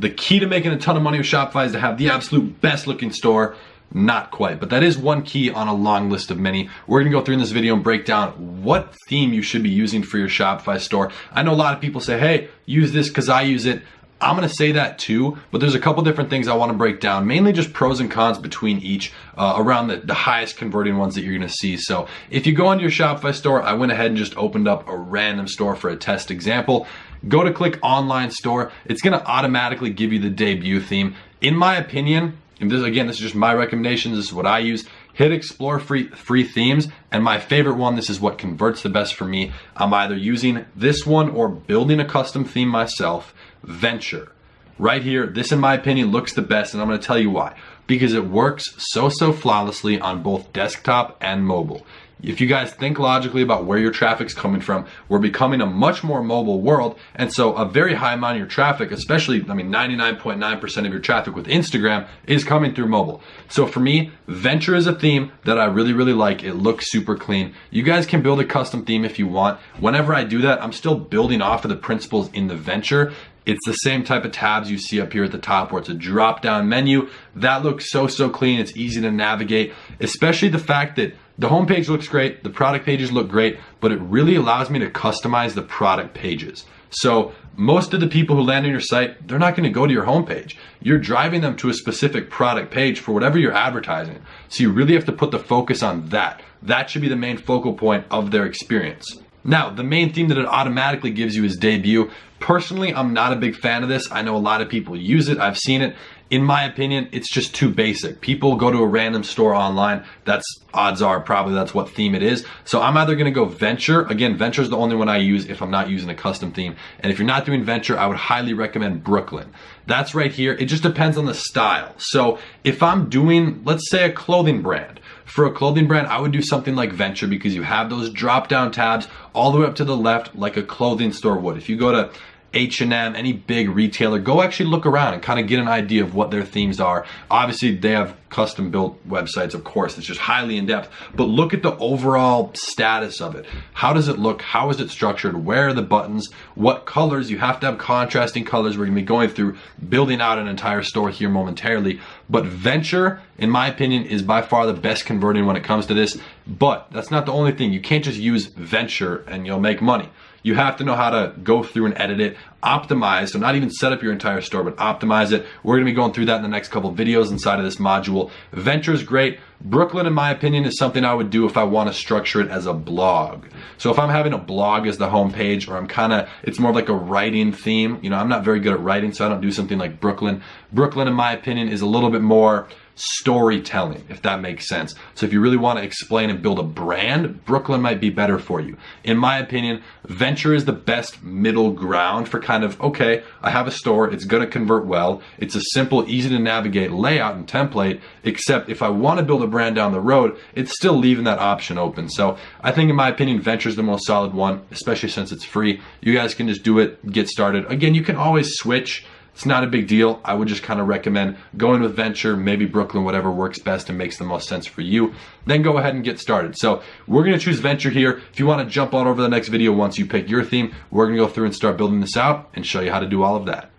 the key to making a ton of money with Shopify is to have the absolute best looking store. Not quite, but that is one key on a long list of many. We're gonna go through in this video and break down what theme you should be using for your Shopify store. I know a lot of people say, hey, use this because I use it. I'm gonna say that too, but there's a couple different things I wanna break down, mainly just pros and cons between each around the highest converting ones that you're gonna see. So if you go into your Shopify store, I went ahead and just opened up a random store for a test example. Go to click online store. It's gonna automatically give you the debut theme. In my opinion, and this is just my recommendations, this is what I use. Hit explore free themes, and my favorite one, this is what converts the best for me. I'm either using this one or building a custom theme myself, Venture. Right here, this in my opinion looks the best, and I'm gonna tell you why. Because it works so flawlessly on both desktop and mobile. If you guys think logically about where your traffic's coming from, we're becoming a much more mobile world, and so a very high amount of your traffic, especially, 99.9% of your traffic with Instagram is coming through mobile. So for me, Venture is a theme that I really like. It looks super clean. You guys can build a custom theme if you want. Whenever I do that, I'm still building off of the principles in the Venture. It's the same type of tabs you see up here at the top where it's a drop down menu. That looks so clean. It's easy to navigate, especially the fact that the homepage looks great, the product pages look great, but it really allows me to customize the product pages. So most of the people who land on your site, they're not gonna go to your homepage. You're driving them to a specific product page for whatever you're advertising. So you really have to put the focus on that. That should be the main focal point of their experience. Now, the main theme that it automatically gives you is debut. Personally, I'm not a big fan of this. I know a lot of people use it. I've seen it. In my opinion, it's just too basic. People go to a random store online. Odds are probably that's what theme it is. So I'm either gonna go Venture. Again, Venture is the only one I use if I'm not using a custom theme. And if you're not doing Venture, I would highly recommend Brooklyn. That's right here. It just depends on the style. So if I'm doing, let's say, a clothing brand, for a clothing brand, I would do something like Venture because you have those drop down tabs all the way up to the left like a clothing store would. If you go to H&M, any big retailer, go actually look around and kind of get an idea of what their themes are. Obviously, they have custom built websites, of course, it's just highly in depth, but look at the overall status of it. How does it look? How is it structured? Where are the buttons? What colors? You have to have contrasting colors. We're gonna be going through building out an entire store here momentarily, but Venture, in my opinion, is by far the best converting when it comes to this, but that's not the only thing. You can't just use Venture and you'll make money. You have to know how to go through and edit it, optimize, so not even set up your entire store, but optimize it. We're gonna be going through that in the next couple of videos inside of this module. Venture is great. Brooklyn, in my opinion, is something I would do if I wanna structure it as a blog. So if I'm having a blog as the homepage, or it's more like a writing theme. I'm not very good at writing, so I don't do something like Brooklyn. Brooklyn, in my opinion, is a little bit more storytelling, if that makes sense. So if you really want to explain and build a brand, Brooklyn might be better for you. In my opinion, Venture is the best middle ground for okay, I have a store, it's going to convert well, it's a simple, easy to navigate layout and template, except if I want to build a brand down the road, it's still leaving that option open. So I think, in my opinion, Venture is the most solid one, especially since it's free. You guys can just do it, get started. Again, you can always switch. It's not a big deal. I would just recommend going with Venture, maybe Brooklyn, whatever works best and makes the most sense for you. Then go ahead and get started. So we're gonna choose Venture here. If you wanna jump on over the next video once you pick your theme, we're gonna go through and start building this out and show you how to do all of that.